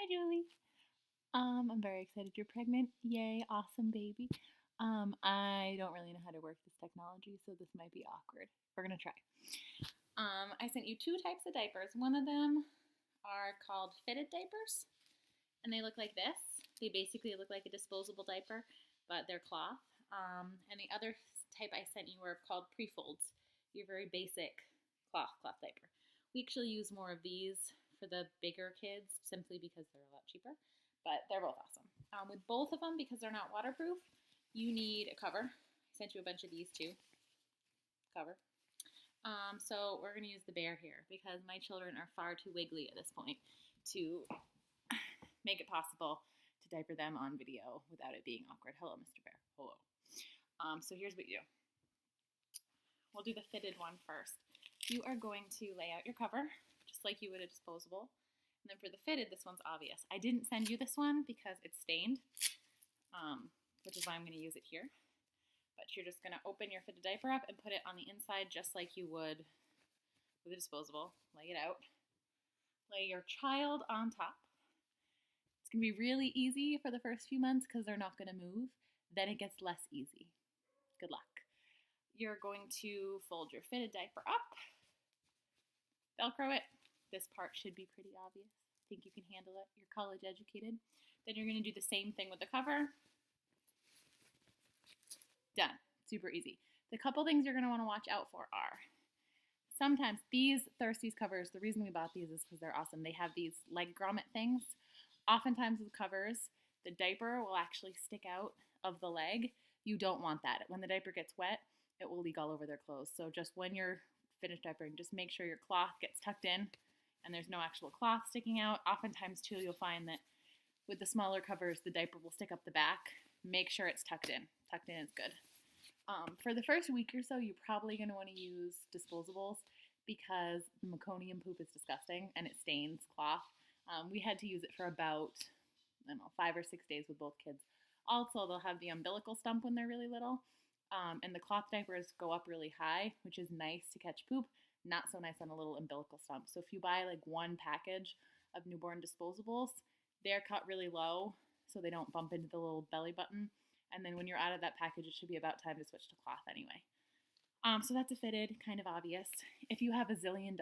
Hi, Julie. I'm very excited you're pregnant. Yay, awesome baby. I don't really know how to work this technology, so this might be awkward. We're gonna try. I sent you two types of diapers. One of them are called fitted diapers, and they look like this. They basically look like a disposable diaper, but they're cloth. And the other type I sent you were called pre-folds. Your very basic cloth diaper. We actually use more of these for the bigger kids simply because they're a lot cheaper, but they're both awesome. With both of them, because they're not waterproof, you need a cover. I sent you a bunch of these too. Cover. So we're going to use the bear here because my children are far too wiggly at this point to make it possible to diaper them on video without it being awkward. Hello, Mr. Bear. Hello. So here's what you do. We'll do the fitted one first. You are going to lay out your cover just like you would a disposable. And then for the fitted, this one's obvious. I didn't send you this one because it's stained, which is why I'm going to use it here. But you're just going to open your fitted diaper up and put it on the inside just like you would with a disposable. Lay it out. Lay your child on top. It's going to be really easy for the first few months because they're not going to move. Then it gets less easy. Good luck. You're going to fold your fitted diaper up, Velcro it. This part should be pretty obvious. I think you can handle it. You're college educated. Then you're going to do the same thing with the cover. Done. Super easy. The couple things you're going to want to watch out for are sometimes these Thirsties covers, the reason we bought these is because they're awesome. They have these leg grommet things. Oftentimes with covers, the diaper will actually stick out of the leg. You don't want that. When the diaper gets wet, it will leak all over their clothes. So just when you're finished diapering, just make sure your cloth gets tucked in and there's no actual cloth sticking out. Oftentimes too, you'll find that with the smaller covers, the diaper will stick up the back. Make sure it's tucked in. Tucked in is good. For the first week or so, you're probably going to want to use disposables because meconium poop is disgusting and it stains cloth. We had to use it for about, 5 or 6 days with both kids. Also, they'll have the umbilical stump when they're really little. And the cloth diapers go up really high, which is nice to catch poop. Not so nice on a little umbilical stump. So if you buy like one package of newborn disposables, they're cut really low so they don't bump into the little belly button. And then when you're out of that package, it should be about time to switch to cloth anyway. So that's a fitted, kind of obvious. If you have $1 zillion,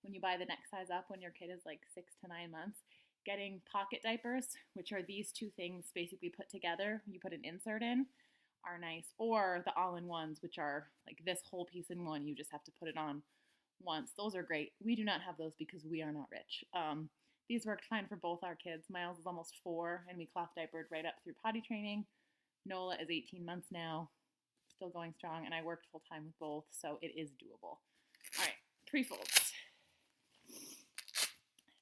when you buy the next size up when your kid is like 6 to 9 months, getting pocket diapers, which are these two things basically put together, you put an insert in, are nice. Or the all-in-ones, which are like this whole piece in one, you just have to put it on once. Those are great. We do not have those because we are not rich. These worked fine for both our kids. Miles is almost 4, and we cloth diapered right up through potty training. Nola is 18 months now, still going strong, and I worked full-time with both, so it is doable. All right, pre-folds.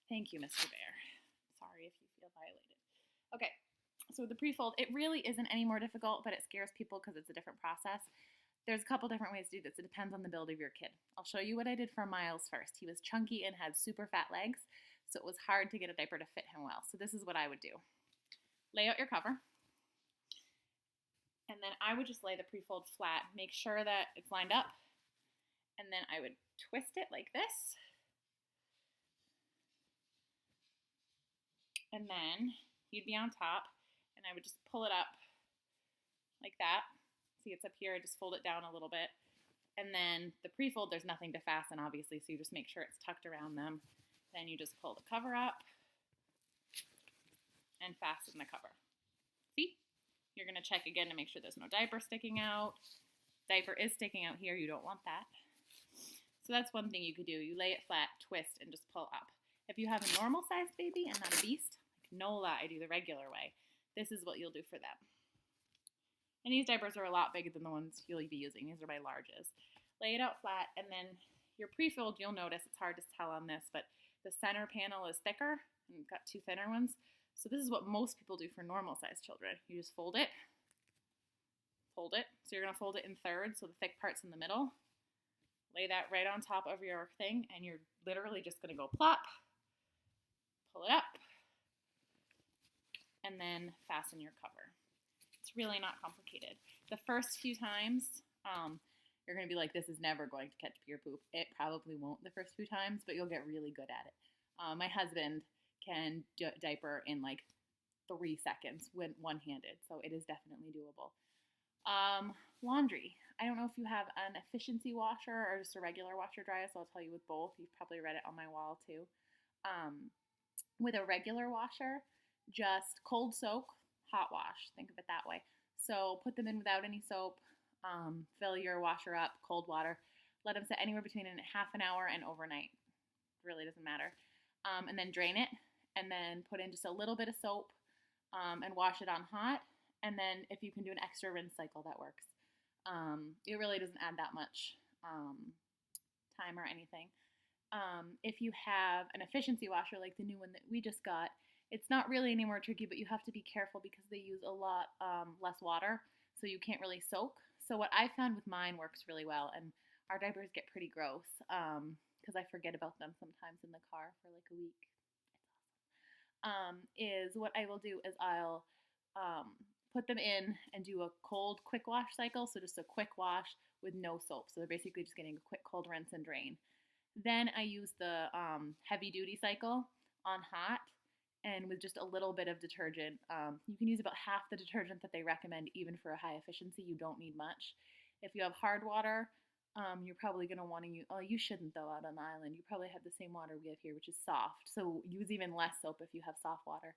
Thank you, Mr. Bear. Sorry if you feel violated. Okay, so with the pre-fold, it really isn't any more difficult, but it scares people because it's a different process. There's a couple different ways to do this. It depends on the build of your kid. I'll show you what I did for Miles first. He was chunky and had super fat legs, so it was hard to get a diaper to fit him well. So this is what I would do. Lay out your cover. And then I would just lay the pre-fold flat. Make sure that it's lined up. And then I would twist it like this. And then you'd be on top. And I would just pull it up like that. See, it's up here. I just fold it down a little bit. And then the pre-fold, there's nothing to fasten, obviously, so you just make sure it's tucked around them. Then you just pull the cover up and fasten the cover. See? You're going to check again to make sure there's no diaper sticking out. Diaper is sticking out here. You don't want that. So that's one thing you could do. You lay it flat, twist, and just pull up. If you have a normal-sized baby and not a beast, like Nola, I do the regular way. This is what you'll do for them. And these diapers are a lot bigger than the ones you'll be using. These are my larges. Lay it out flat, and then your pre-filled, you'll notice, it's hard to tell on this, but the center panel is thicker, and you've got two thinner ones. So this is what most people do for normal-sized children. You just fold it. Fold it. So you're going to fold it in thirds, so the thick part's in the middle. Lay that right on top of your thing, and you're literally just going to go plop, pull it up, and then fasten your cover. It's really not complicated. The first few times, you're going to be like, this is never going to catch your poop. It probably won't the first few times, but you'll get really good at it. My husband can diaper in like 3 seconds when one-handed, so it is definitely doable. Laundry. I don't know if you have an efficiency washer or just a regular washer dryer, so I'll tell you with both. You've probably read it on my wall too. With a regular washer, just cold soak, hot wash. Think of it that way. So put them in without any soap. Fill your washer up, cold water. Let them sit anywhere between half an hour and overnight. Really doesn't matter. And then drain it, and then put in just a little bit of soap, and wash it on hot. And then if you can do an extra rinse cycle, that works. It really doesn't add that much time or anything. If you have an efficiency washer like the new one that we just got, it's not really any more tricky, but you have to be careful because they use a lot less water, so you can't really soak. So what I found with mine works really well, and our diapers get pretty gross because I forget about them sometimes in the car for like a week. Is what I will do is I'll put them in and do a cold quick wash cycle, so just a quick wash with no soap. So they're basically just getting a quick cold rinse and drain. Then I use the heavy duty cycle on hot, and with just a little bit of detergent. You can use about half the detergent that they recommend even for a high efficiency. You don't need much. If you have hard water, you're probably going to want to use, oh, you shouldn't though out on the island. You probably have the same water we have here, which is soft. So use even less soap if you have soft water.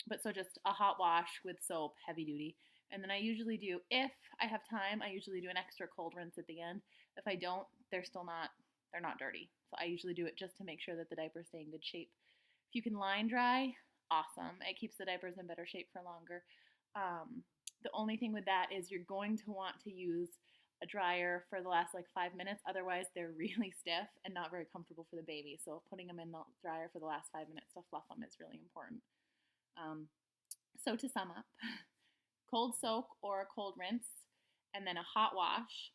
But so just a hot wash with soap, heavy duty. And then I usually do, if I have time, I usually do an extra cold rinse at the end. If I don't, they're not dirty. So I usually do it just to make sure that the diapers stay in good shape. If you can line dry, awesome. It keeps the diapers in better shape for longer. The only thing with that is you're going to want to use a dryer for the last like 5 minutes. Otherwise, they're really stiff and not very comfortable for the baby. So putting them in the dryer for the last 5 minutes to fluff them is really important. So to sum up, cold soak or a cold rinse, and then a hot wash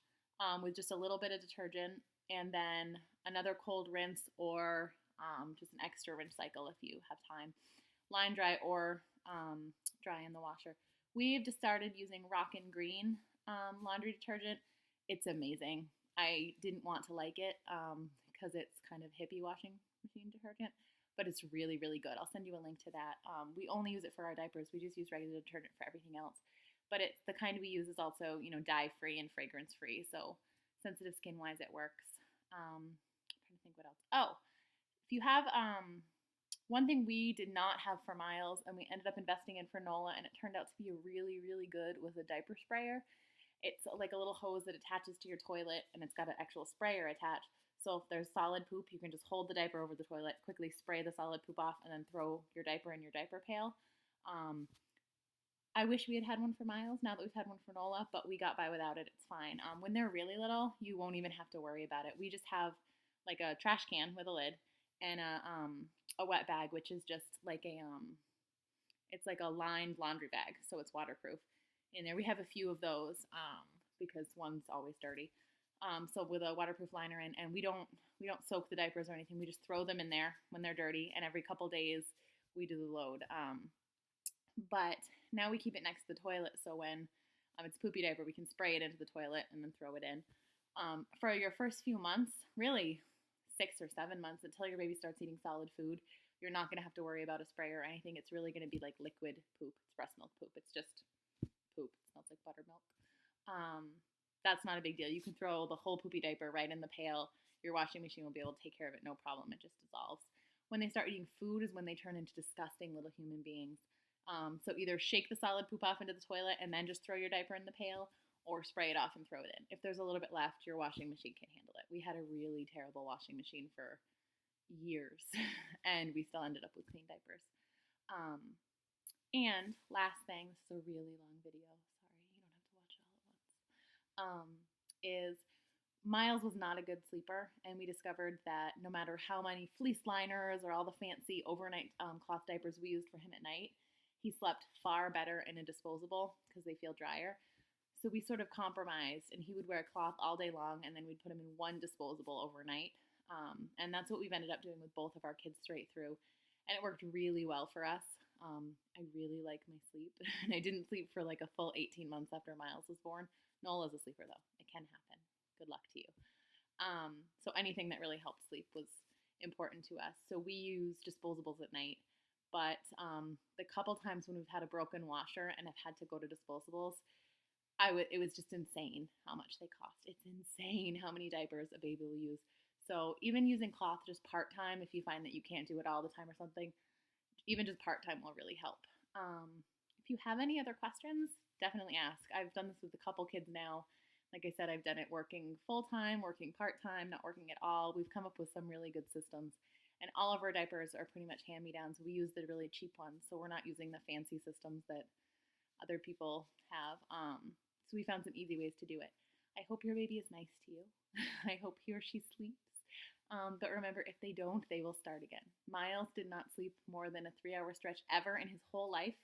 with just a little bit of detergent, and then another cold rinse or just an extra rinse cycle if you have time. Line dry or dry in the washer. We've just started using Rockin' Green laundry detergent. It's amazing. I didn't want to like it because it's kind of hippie washing machine detergent, but it's really, really good. I'll send you a link to that. We only use it for our diapers. We just use regular detergent for everything else. But it's the kind we use is also, dye-free and fragrance-free. So sensitive skin-wise, it works. I'm trying to think what else. Oh, if you have, one thing we did not have for Miles and we ended up investing in for Nola, and it turned out to be really, really good, was a diaper sprayer. It's like a little hose that attaches to your toilet, and it's got an actual sprayer attached. So if there's solid poop, you can just hold the diaper over the toilet, quickly spray the solid poop off, and then throw your diaper in your diaper pail. I wish we had one for Miles now that we've had one for Nola, but we got by without it. It's fine. When they're really little, you won't even have to worry about it. We just have like a trash can with a lid and a wet bag, which is just like it's like a lined laundry bag, so it's waterproof. In there, we have a few of those because one's always dirty. So with a waterproof liner in, and we don't soak the diapers or anything. We just throw them in there when they're dirty, and every couple days we do the load. But now we keep it next to the toilet, so when it's a poopy diaper, we can spray it into the toilet and then throw it in. For your first few months, really 6 or 7 months, until your baby starts eating solid food, you're not going to have to worry about a spray or anything. It's really going to be like liquid poop. It's breast milk poop. It's just poop. It smells like buttermilk. That's not a big deal. You can throw the whole poopy diaper right in the pail. Your washing machine will be able to take care of it, no problem. It just dissolves. When they start eating food is when they turn into disgusting little human beings. So either shake the solid poop off into the toilet and then just throw your diaper in the pail, or spray it off and throw it in. If there's a little bit left, your washing machine can't handle it. We had a really terrible washing machine for years, and we still ended up with clean diapers. And last thing, this is a really long video. Sorry, you don't have to watch it all at once. Is Miles was not a good sleeper, and we discovered that no matter how many fleece liners or all the fancy overnight cloth diapers we used for him at night, he slept far better in a disposable because they feel drier. So we sort of compromised, and he would wear a cloth all day long, and then we'd put him in one disposable overnight. And that's what we've ended up doing with both of our kids straight through. And it worked really well for us. I really like my sleep. And I didn't sleep for like a full 18 months after Miles was born. Nola's a sleeper, though. It can happen. Good luck to you. So anything that really helped sleep was important to us. So we use disposables at night. But the couple times when we've had a broken washer and have had to go to disposables, it was just insane how much they cost. It's insane how many diapers a baby will use. So even using cloth just part-time, if you find that you can't do it all the time or something, even just part-time will really help. If you have any other questions, definitely ask. I've done this with a couple kids now. Like I said, I've done it working full-time, working part-time, not working at all. We've come up with some really good systems. And all of our diapers are pretty much hand-me-downs. We use the really cheap ones, so we're not using the fancy systems that other people have. So we found some easy ways to do it. I hope your baby is nice to you. I hope he or she sleeps. But remember, if they don't, they will start again. Miles did not sleep more than a 3-hour stretch ever in his whole life.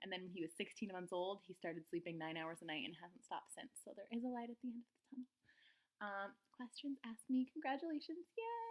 And then when he was 16 months old, he started sleeping 9 hours a night and hasn't stopped since. So there is a light at the end of the tunnel. Questions, ask me. Congratulations. Yay!